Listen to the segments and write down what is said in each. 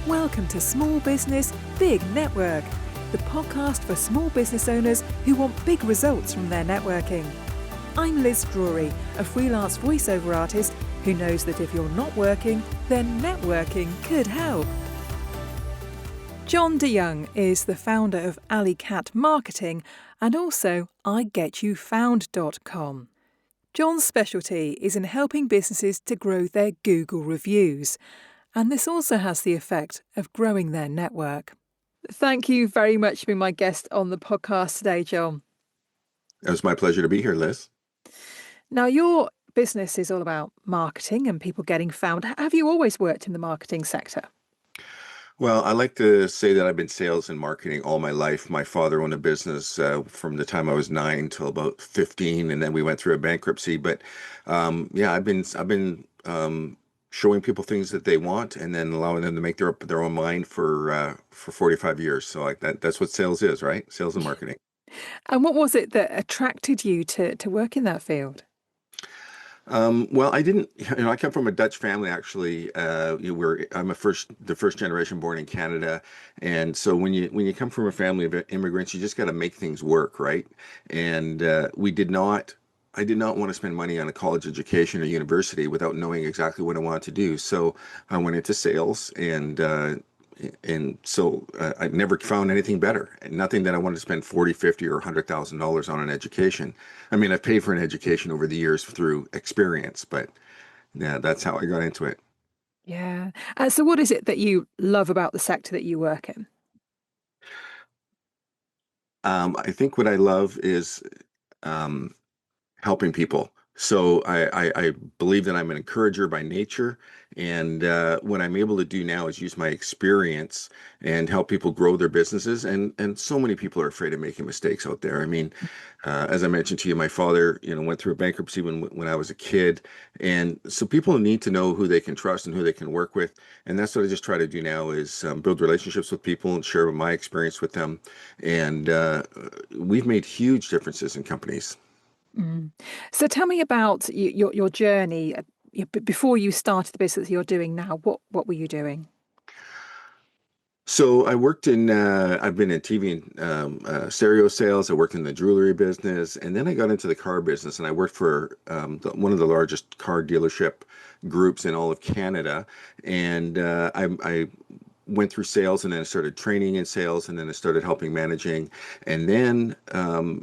Welcome to Small Business, Big Network, the podcast for small business owners who want big results from their networking. I'm Liz Drury, a freelance voiceover artist who knows that if you're not working, then networking could help. John DeYoung is the founder of Alley Cat Marketing and also iGetYouFound.com. John's specialty is in helping businesses to grow their Google reviews, and this also has the effect of growing their network. Thank you very much for being my guest on the podcast today, John. It was my pleasure to be here, Liz. Now, your business is all about marketing and people getting found. Have you always worked in the marketing sector? Well, I like to say that I've been sales and marketing all my life. My father owned a business from the time I was 9 till about 15, and then we went through a bankruptcy. But I've been showing people things that they want, and then allowing them to make their own mind for 45 years. So like that's what sales is, right? Sales and marketing. And what was it that attracted you to work in that field? Well, I didn't, I come from a Dutch family, actually. I'm the first generation born in Canada. And so when you come from a family of immigrants, you just got to make things work, right? And I did not want to spend money on a college education or university without knowing exactly what I wanted to do. So I went into sales, and so I never found anything better. Nothing that I wanted to spend 40, 50, or $100,000 on an education. I mean, I've paid for an education over the years through experience, but yeah, that's how I got into it. Yeah. So what is it that you love about the sector that you work in? I think what I love is um, helping people. So I believe that I'm an encourager by nature. And what I'm able to do now is use my experience and help people grow their businesses. And so many people are afraid of making mistakes out there. I mean, as I mentioned to you, my father, went through a bankruptcy when I was a kid. And so people need to know who they can trust and who they can work with. And that's what I just try to do now is build relationships with people and share my experience with them. And we've made huge differences in companies. Mm. So tell me about your journey before you started the business you're doing now. What were you doing? So I've been in TV and stereo sales. I worked in the jewelry business, and then I got into the car business, and I worked for one of the largest car dealership groups in all of Canada. And I went through sales, and then I started training in sales, and then I started helping managing. And then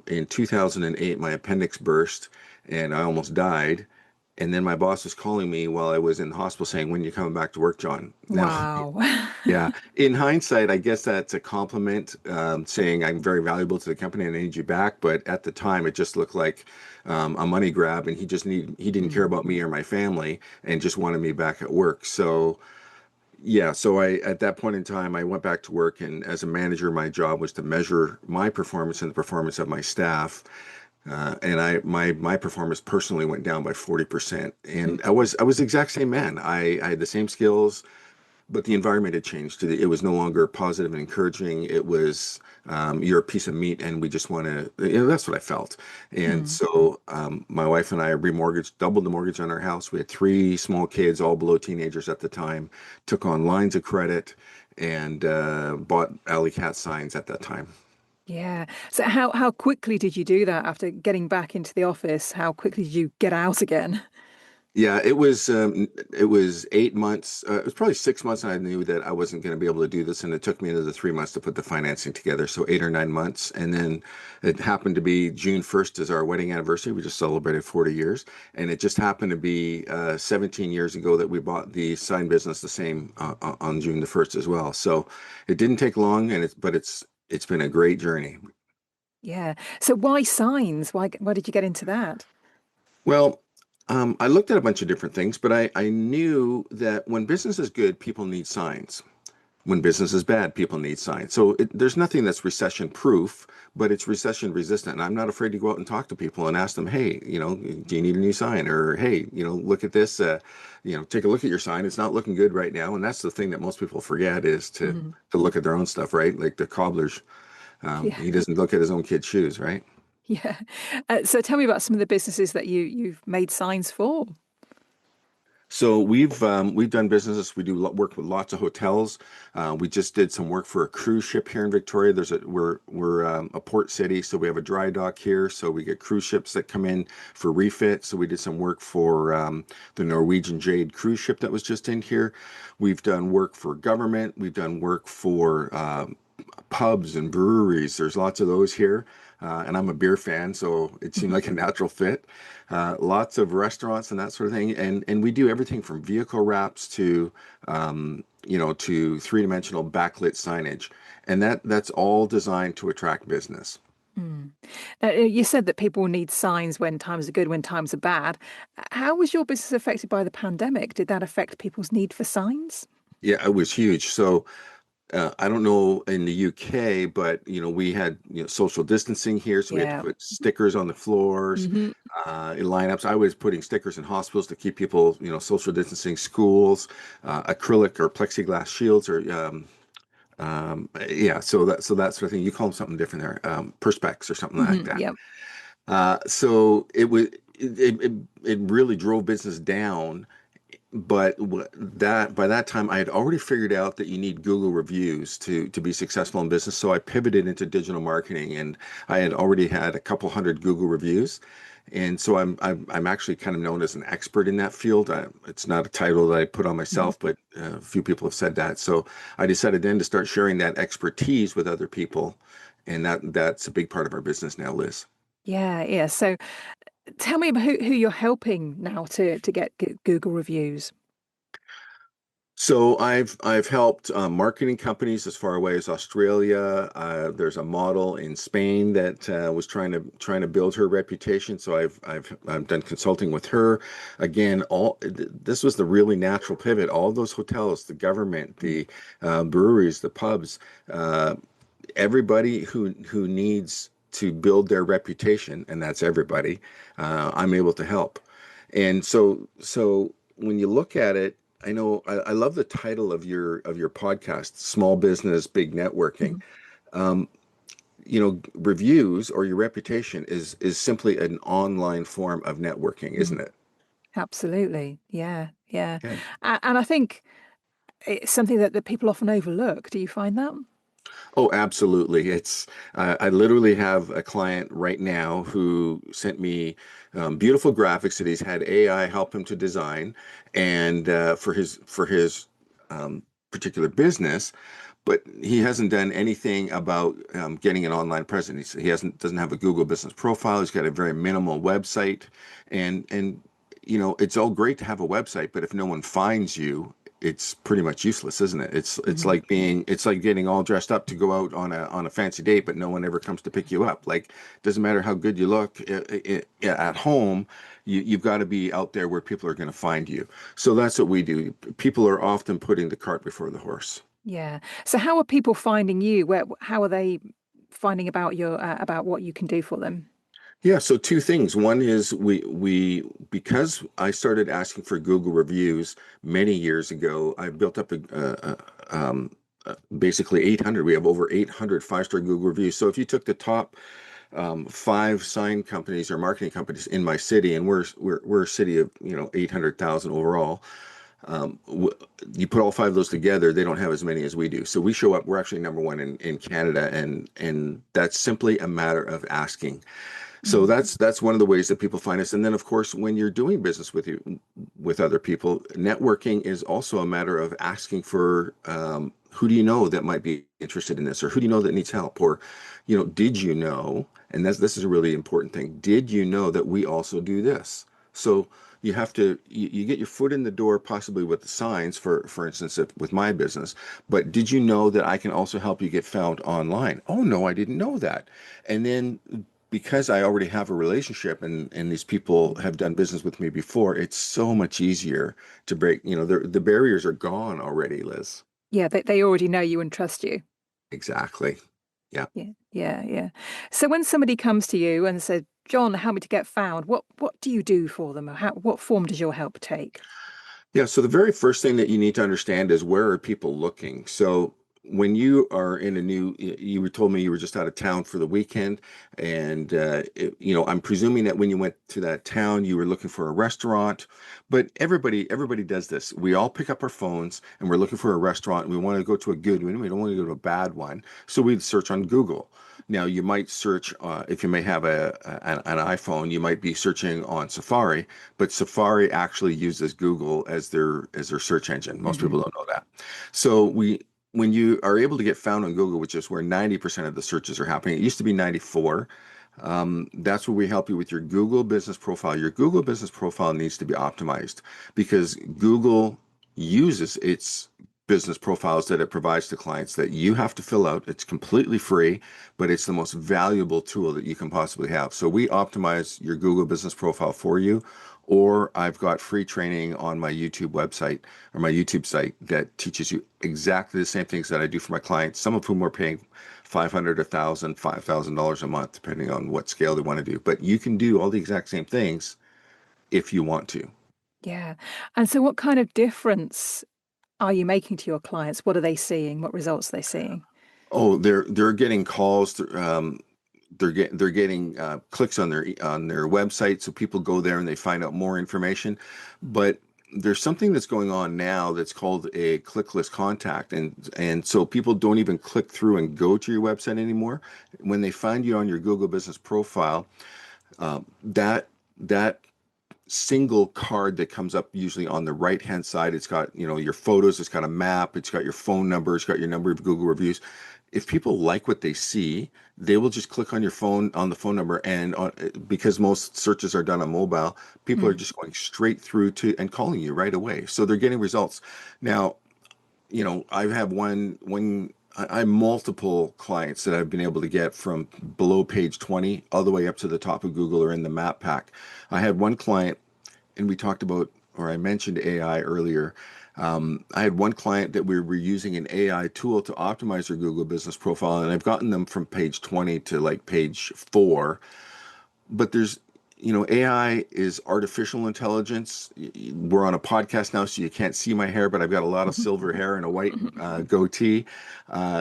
in 2008, my appendix burst, and I almost died. And then my boss was calling me while I was in the hospital saying, "When are you coming back to work, John?" Now, Wow. yeah. In hindsight, I guess that's a compliment, saying I'm very valuable to the company and I need you back. But at the time, it just looked like a money grab, and he didn't care Mm. about me or my family, and just wanted me back at work. So yeah, so at that point in time, I went back to work, and as a manager, my job was to measure my performance and the performance of my staff. And my performance personally went down by 40%. And I was the exact same man. I had the same skills, but the environment had changed. It was no longer positive and encouraging. It was, you're a piece of meat, and we just want to. That's what I felt. And Mm. so my wife and I remortgaged, doubled the mortgage on our house. We had three small kids, all below teenagers at the time. Took on lines of credit, and bought Alley Cat signs at that time. Yeah. So how quickly did you do that after getting back into the office? How quickly did you get out again? Yeah, it was 8 months. It was probably 6 months, and I knew that I wasn't going to be able to do this, and it took me another 3 months to put the financing together. So 8 or 9 months, and then it happened to be June 1st is our wedding anniversary. We just celebrated 40 years, and it just happened to be 17 years ago that we bought the sign business the same on June the 1st as well. So it didn't take long, it's been a great journey. Yeah. So why signs? Why did you get into that? Well, I looked at a bunch of different things, but I knew that when business is good, people need signs. When business is bad, people need signs. So there's nothing that's recession proof, but it's recession resistant. And I'm not afraid to go out and talk to people and ask them, hey, do you need a new sign? Or hey, look at this. Take a look at your sign. It's not looking good right now. And that's the thing that most people forget is to Mm. to look at their own stuff, right? Like the cobbler's, Yeah. he doesn't look at his own kid's shoes, right? Yeah. So tell me about some of the businesses that you've made signs for. So we've done businesses. We do work with lots of hotels. We just did some work for a cruise ship here in Victoria. We're a port city, so we have a dry dock here. So we get cruise ships that come in for refit. So we did some work for the Norwegian Jade cruise ship that was just in here. We've done work for government. We've done work for pubs and breweries. There's lots of those here. And I'm a beer fan, so it seemed like a natural fit. Lots of restaurants and that sort of thing. And we do everything from vehicle wraps to to three-dimensional backlit signage. And that's all designed to attract business. Mm. Now, you said that people need signs when times are good, when times are bad. How was your business affected by the pandemic? Did that affect people's need for signs? Yeah, it was huge. So I don't know in the UK, but we had social distancing here, so we had to Yeah. put stickers on the floors, Hmm. in lineups. I was putting stickers in hospitals to keep people, social distancing, schools, acrylic or plexiglass shields, or yeah, so that sort of thing. You call them something different there, perspex or something like Hmm. that. Yep. So it really drove business down, but that by that time I had already figured out that you need Google reviews to be successful in business. So I pivoted into digital marketing, and I had already had a couple hundred Google reviews, and so I'm actually kind of known as an expert in that field. It's not a title that I put on Mhm. myself, but a few people have said that. So I decided then to start sharing that expertise with other people, and that's a big part of our business now, Liz. Yeah, yeah. So tell me about who you're helping now to get Google reviews. So I've helped marketing companies as far away as Australia. There's a model in Spain that was trying to build her reputation. So I've done consulting with her. Again, this was the really natural pivot. All those hotels, the government, Mm. the breweries, the pubs, uh, everybody who needs to build their reputation, and that's everybody. I'm able to help. And so when you look at it, I know I love the title of your podcast, Small Business, Big Networking. Mhm. Um, Reviews or your reputation is simply an online form of networking, isn't Mhm. it? Absolutely. Yeah, yeah. Yeah. And I think it's something that people often overlook. Do you find that? Oh, absolutely. I literally have a client right now who sent me beautiful graphics that he's had AI help him to design, and for his um, particular business, but he hasn't done anything about getting an online presence. He hasn't doesn't have a Google business profile. He's got a very minimal website, and it's all great to have a website, but if no one finds you, it's pretty much useless, isn't it? Hmm. It's like getting all dressed up to go out on a fancy date, but no one ever comes to pick you up. Like, doesn't matter how good you look at home, you've got to be out there where people are going to find you. So that's what we do. People are often putting the cart before the horse. Yeah. So how are people finding you? How are they finding about about what you can do for them? Yeah, so two things. One is we because I started asking for Google reviews many years ago, I built up basically 800. We have over 800 five-star Google reviews. So if you took the top five sign companies or marketing companies in my city, and we're a city of 800,000 overall. Um, w- you put all five of those together, they don't have as many as we do. So we show up. We're actually number one in Canada, and that's simply a matter of asking. So Mhm. that's one of the ways that people find us. And then, of course, when you're doing business with other people, networking is also a matter of asking for who do you know that might be interested in this, or who do you know that needs help, or did you know? And this is a really important thing. Did you know that we also do this? So you get your foot in the door, possibly with the signs, for instance, with my business. But did you know that I can also help you get found online? Oh no, I didn't know that. And then because I already have a relationship, and these people have done business with me before, it's so much easier to break, the barriers are gone already, Liz. Yeah, they already know you and trust you. Exactly. Yeah. Yeah, yeah, yeah. So when somebody comes to you and says, "John, help me to get found," what do you do for them? Or what form does your help take? Yeah. So the very first thing that you need to understand is, where are people looking? So when you are in a new, you were told me you were just out of town for the weekend, and I'm presuming that when you went to that town, you were looking for a restaurant. But everybody does this. We all pick up our phones and we're looking for a restaurant, and we want to go to a good one. We don't want to go to a bad one, so we search on Google. Now, you might search, if you may have an iPhone, you might be searching on Safari, but Safari actually uses Google as their search engine. Most Hmm. people don't know that. So when you are able to get found on Google, which is where 90% of the searches are happening, it used to be 94. That's where we help you with your Google business profile. Your Google business profile needs to be optimized because Google uses its business profiles that it provides to clients that you have to fill out. It's completely free, but it's the most valuable tool that you can possibly have. So we optimize your Google business profile for you, or I've got free training on my YouTube website or my YouTube site that teaches you exactly the same things that I do for my clients, some of whom are paying 500, 1,000, $5,000 a month, depending on what scale they want to do. But you can do all the exact same things if you want to. Yeah. And so what kind of difference are you making to your clients? What are they seeing? What results are they seeing? Oh, they're getting calls. They're getting clicks on their website, so people go there and they find out more information. But there's something that's going on now that's called a clickless contact, and so people don't even click through and go to your website anymore. When they find you on your Google Business profile, that that single card that comes up usually on the right hand side, it's got your photos, it's got a map, it's got your phone number, it's got your number of Google reviews. If people like what they see, they will just click on your phone on the phone number, and because most searches are done on mobile, people are Mm. just going straight through to and calling you right away, so they're getting results. Now, I have I have multiple clients that I've been able to get from below page 20 all the way up to the top of Google or in the map pack. I had one client, and we talked about, or I mentioned AI earlier. I had one client that we were using an AI tool to optimize their Google business profile, and I've gotten them from page 20 to like page 4. But AI is artificial intelligence. We're on a podcast now, so you can't see my hair, but I've got a lot of silver hair and a white goatee.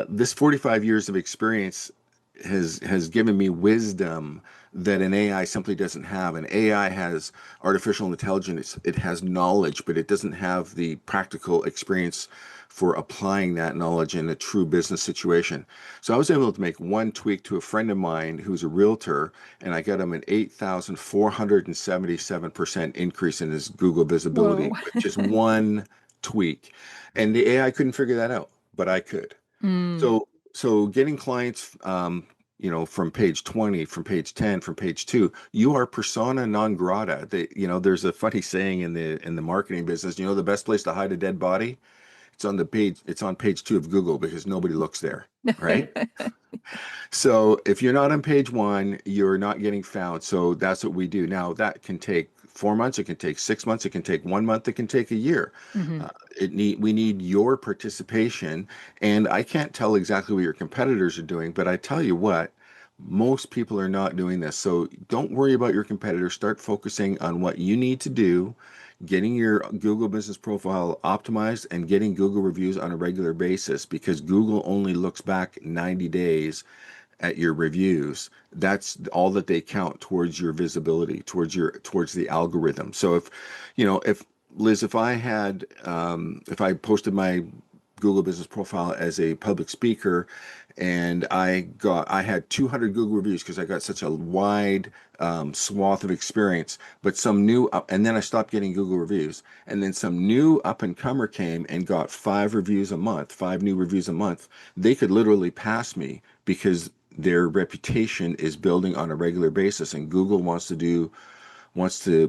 This 45 years of experience has given me wisdom that an AI simply doesn't have. An AI has artificial intelligence, it has knowledge, but it doesn't have the practical experience for applying that knowledge in a true business situation. So I was able to make one tweak to a friend of mine who's a realtor, and I got him an 8,477% increase in his Google Whoa. visibility with just one tweak. And the AI couldn't figure that out, but I could. Mm. So getting clients, from page 20, from page 10, from page 2, you are persona non grata. There's a funny saying in the marketing business, the best place to hide a dead body, it's on page 2 of Google because nobody looks there, right? So if you're not on page 1, you're not getting found. So that's what we do. Now that can take 4 months, it can take 6 months, it can take 1 month, it can take a year. Hmm. We need your participation, and I can't tell exactly what your competitors are doing, but I tell you what, most people are not doing this. So don't worry about your competitors. Start focusing on what you need to do, getting your Google business profile optimized and getting Google reviews on a regular basis because Google only looks back 90 days at your reviews. That's all that they count towards your visibility, towards the algorithm. So if Liz, if I posted my Google business profile as a public speaker, and I had 200 Google reviews because I got such a wide swath of experience, but and then I stopped getting Google reviews, and then some new up and comer came and got 5 reviews a month, 5 new reviews a month. They could literally pass me because their reputation is building on a regular basis, and Google wants to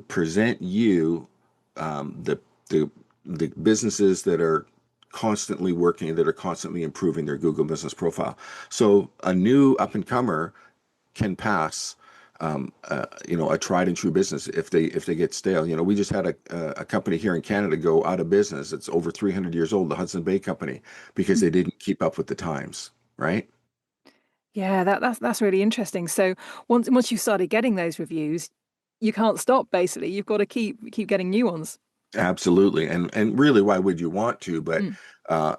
present you the the the businesses that are constantly working, that are constantly improving their Google business profile. So a new up and comer can pass a tried and true business if they get stale. We just had a company here in Canada go out of business. It's over 300 years old, the Hudson Bay Company, because they didn't keep up with the times, right? Yeah, that's really interesting. So once you started getting those reviews, you can't stop basically. You've got to keep getting new ones. Absolutely. And really, why would you want to? But Mm.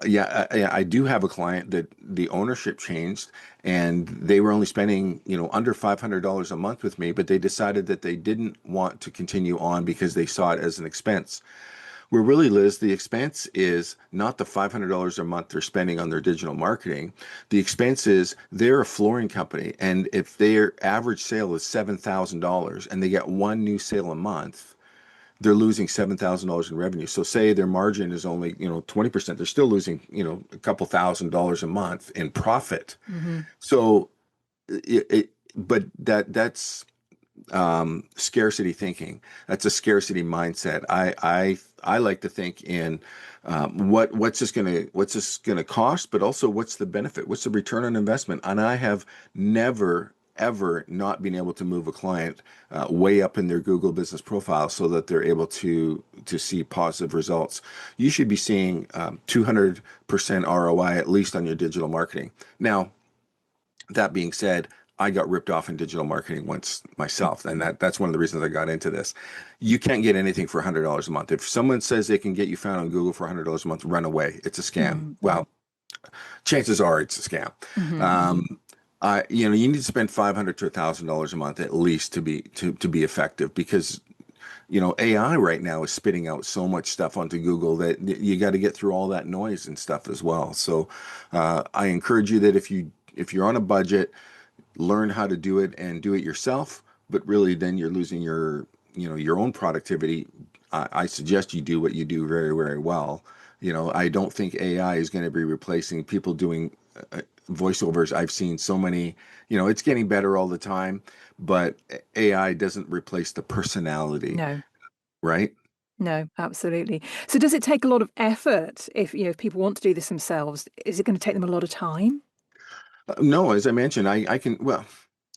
yeah, I do have a client that the ownership changed and they were only spending, under $500 a month with me, but they decided that they didn't want to continue on because they saw it as an expense. Where really, Liz, the expense is not the $500 a month they're spending on their digital marketing. The expense is they're a flooring company. And if their average sale is $7,000 and they get one new sale a month, they're losing $7,000 in revenue. So say their margin is only, 20%, they're still losing, a couple $1,000s a month in profit. Hmm. So but that's scarcity thinking. That's a scarcity mindset. I like to think in what's this gonna cost, but also what's the benefit? What's the return on investment? And I have never ever not been able to move a client way up in their Google business profile so that they're able to see positive results. You should be seeing 200% ROI at least on your digital marketing. Now, that being said, I got ripped off in digital marketing once myself, and that's one of the reasons I got into this. You can't get anything for $100 a month. If someone says they can get you found on Google for $100 a month, run away. It's a scam. Mm-hmm. Well, chances are it's a scam. Hmm. Um, you need to spend $500 to $1,000 a month at least to be effective because AI right now is spitting out so much stuff onto Google that you got to get through all that noise and stuff as well. So I encourage you that if you're on a budget, learn how to do it and do it yourself, but really then you're losing your own productivity. I suggest you do what you do very, very well. I don't think AI is going to be replacing people doing voiceovers. I've seen so many, it's getting better all the time, but AI doesn't replace the personality, No. right? No, absolutely. So does it take a lot of effort if people want to do this themselves? Is it going to take them a lot of time? No, as I mentioned, I can, well,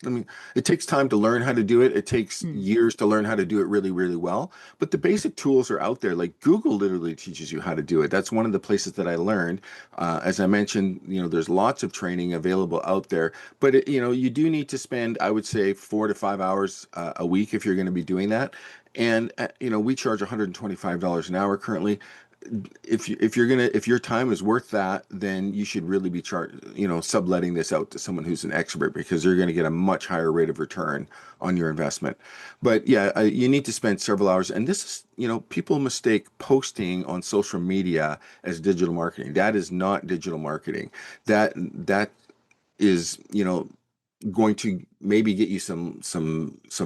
I mean, it takes time to learn how to do it. It takes Mm. years to learn how to do it really, really well. But the basic tools are out there. Like Google literally teaches you how to do it. That's one of the places that I learned. As I mentioned, there's lots of training available out there. But you do need to spend, I would say, 4 to 5 hours a week if you're going to be doing that. And we charge $125 an hour currently. If your time is worth that, then you should really be subletting this out to someone who's an expert because you're going to get a much higher rate of return on your investment. But yeah, you need to spend several hours. And this is, people mistake posting on social media as digital marketing. That is not digital marketing. That is, going to maybe get you some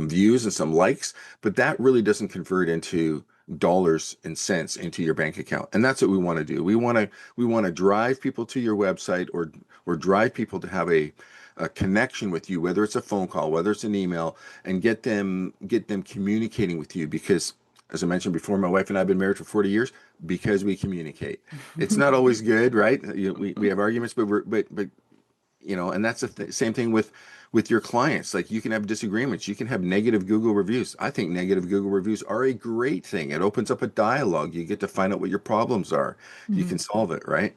views and some likes, but that really doesn't convert into dollars and cents into your bank account. And that's what we want to do. We want to drive people to your website or drive people to have a connection with you, whether it's a phone call, whether it's an email, and get them communicating with you because as I mentioned before, my wife and I have been married for 40 years because we communicate. It's not always good, right? We have arguments, but and that's the same thing with your clients. Like you can have disagreements, you can have negative Google reviews. I think negative Google reviews are a great thing. It opens up a dialogue. You get to find out what your problems are. You Mhm. can solve it, right?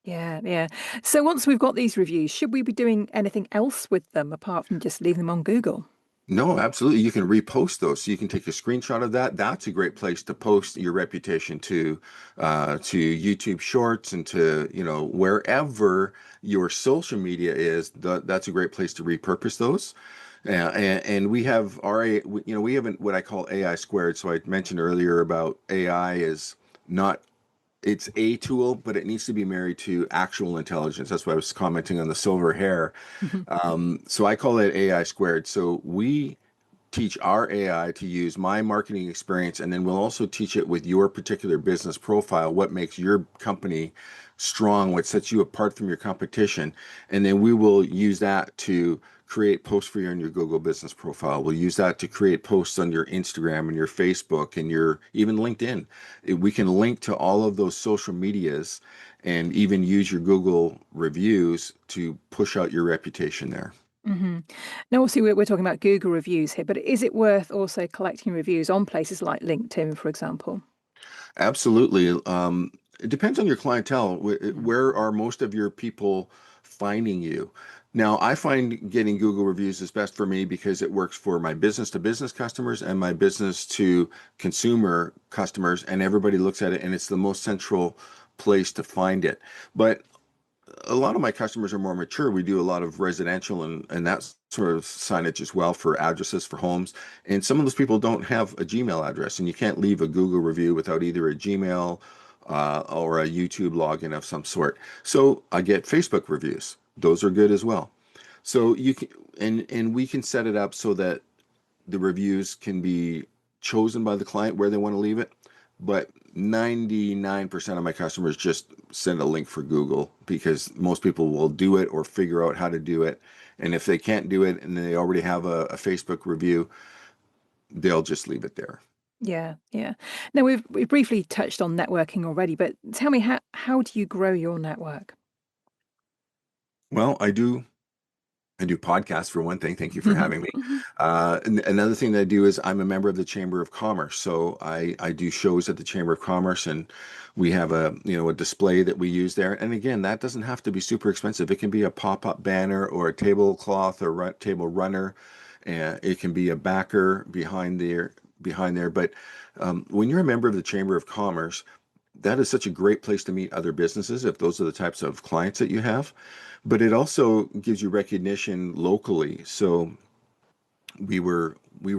Yeah, yeah. So once we've got these reviews, should we be doing anything else with them apart from just leaving them on Google? No, absolutely. You can repost those. So you can take a screenshot of that. That's a great place to post your reputation to YouTube Shorts and to, wherever your social media is. That's a great place to repurpose those. And we have we have what I call AI squared. So I mentioned earlier about AI is not it's a tool, but it needs to be married to actual intelligence. That's why I was commenting on the silver hair. Mhm. So I call it AI squared. So we teach our AI to use my marketing experience, and then we'll also teach it with your particular business profile, what makes your company strong, what sets you apart from your competition. And then we will use that to create posts for you on your Google business profile. We'll use that to create posts on your Instagram and your Facebook and your even LinkedIn. We can link to all of those social medias and even use your Google reviews to push out your reputation there. Hmm. Now, obviously, we're talking about Google reviews here, but is it worth also collecting reviews on places like LinkedIn, for example? Absolutely. It depends on your clientele. Mm. Where are most of your people finding you? Now, I find getting Google reviews is best for me because it works for my business to business customers and my business to consumer customers, and everybody looks at it, and it's the most central place to find it. But a lot of my customers are more mature. We do a lot of residential and that sort of signage as well for addresses for homes. And some of those people don't have a Gmail address, and you can't leave a Google review without either a Gmail or a YouTube login of some sort. So I get Facebook reviews. Those are good as well. So you can, and we can set it up so that the reviews can be chosen by the client where they want to leave it. But 99% of my customers just send a link for Google because most people will do it or figure out how to do it. And if they can't do it and they already have a Facebook review, they'll just leave it there. Yeah, yeah. Now we've briefly touched on networking already, but tell me how do you grow your network? Well, I do podcasts for one thing. Thank you for having me. And another thing that I do is I'm a member of the Chamber of Commerce. So I do shows at the Chamber of Commerce, and we have a display that we use there. And again, that doesn't have to be super expensive. It can be a pop-up banner or a tablecloth or table runner. It can be a backer behind there. But when you're a member of the Chamber of Commerce, that is such a great place to meet other businesses if those are the types of clients that you have. But it also gives you recognition locally. So we were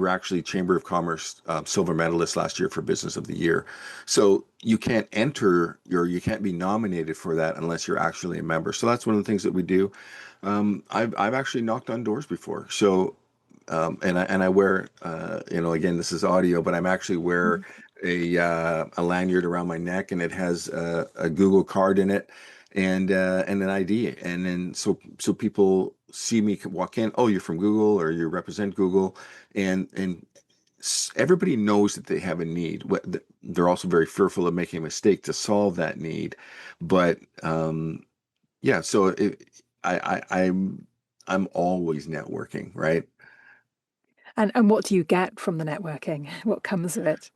actually Chamber of Commerce silver medalists last year for Business of the Year. So you can't enter you can't be nominated for that unless you're actually a member. So that's one of the things that we do. I've actually knocked on doors before. So and I wear again, this is audio, but I'm actually wear a lanyard around my neck, and it has a Google card in it, and an ID, and then so people see me walk in. Oh, you're from Google, or you represent Google, and everybody knows that they have a need. They're also very fearful of making a mistake to solve that need, but yeah. So I'm always networking, right? And what do you get from the networking? What comes of it?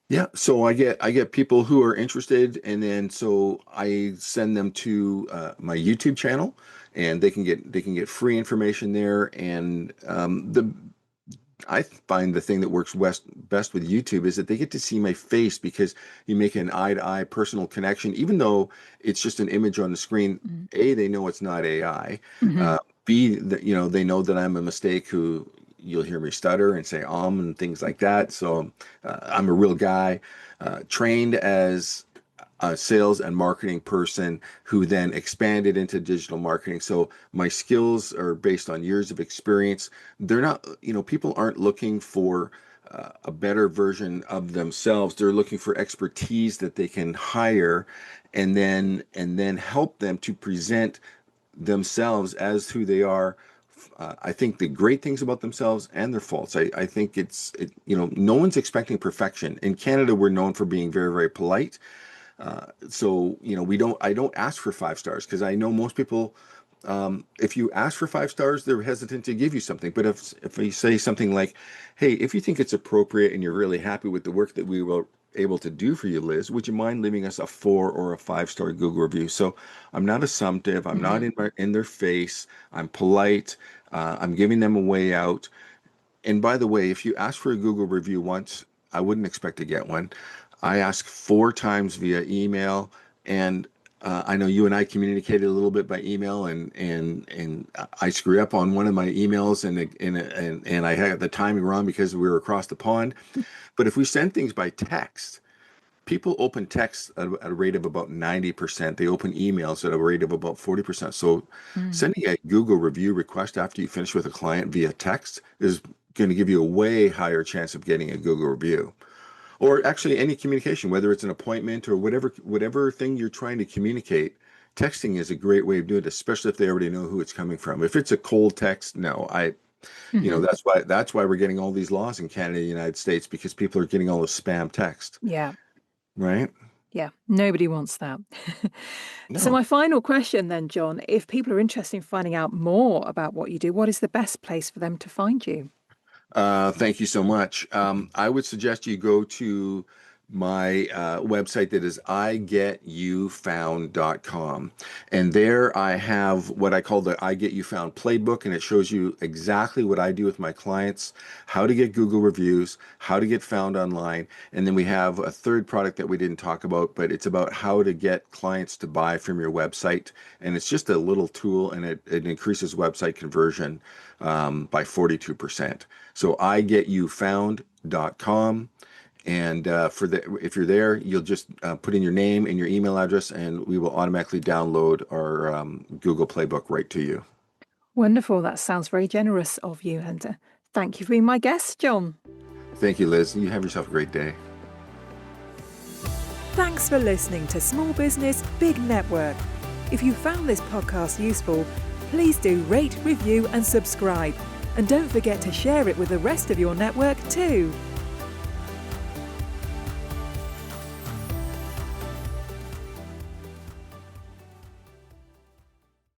Yeah, so I get people who are interested, and then so I send them to my YouTube channel, and they can get free information there. And the I find the thing that works best with YouTube is that they get to see my face because you make an eye-to-eye personal connection, even though it's just an image on the screen. A, they know it's not AI. Mm-hmm. B, that they know that I'm a mistake who you'll hear me stutter and say and things like that. So I'm a real guy, trained as a sales and marketing person who then expanded into digital marketing. So my skills are based on years of experience. They're not, people aren't looking for a better version of themselves. They're looking for expertise that they can hire and then help them to present themselves as who they are. I think the great things about themselves and their faults. I think no one's expecting perfection. In Canada, we're known for being very, very polite. So I don't ask for 5 stars because I know most people, if you ask for 5 stars, they're hesitant to give you something. But if you say something like, "Hey, if you think it's appropriate and you're really happy with the work that we were able to do for you, Liz, would you mind leaving us a 4 or a 5 star Google review?" So I'm not assumptive. I'm not Mm-hmm. in their face. I'm polite. I'm giving them a way out. And by the way, if you ask for a Google review once, I wouldn't expect to get one. I ask 4 times via email, and I know you and I communicated a little bit by email, and I screwed up on one of my emails, and I had the timing wrong because we were across the pond. But if we send things by text, people open text at a rate of about 90%. They open emails at a rate of about 40%. So sending a Google review request after you finish with a client via text is going to give you a way higher chance of getting a Google review. Or actually any communication, whether it's an appointment or whatever thing you're trying to communicate. Texting is a great way of doing it, especially if they already know who it's coming from. If it's a cold text, no, Mm-hmm. that's why we're getting all these laws in Canada and the United States, because people are getting all this spam text, Yeah, right? yeah. Nobody wants that. So No. my final question then, John, if people are interested in finding out more about what you do, what is the best place for them to find you? Thank you so much. I would suggest you go to my website that is igetYouFound.com. And there I have what I call the I Get You Found playbook, and it shows you exactly what I do with my clients, how to get Google reviews, how to get found online. And then we have a third product that we didn't talk about, but it's about how to get clients to buy from your website. And it's just a little tool, and it increases website conversion by 42%. So igetYouFound.com. And if you're there, you'll just put in your name and your email address, and we will automatically download our Google Playbook right to you. Wonderful. That sounds very generous of you. And thank you for being my guest, John. Thank you, Liz. You have yourself a great day. Thanks for listening to Small Business, Big Network. If you found this podcast useful, please do rate, review and subscribe. And don't forget to share it with the rest of your network too.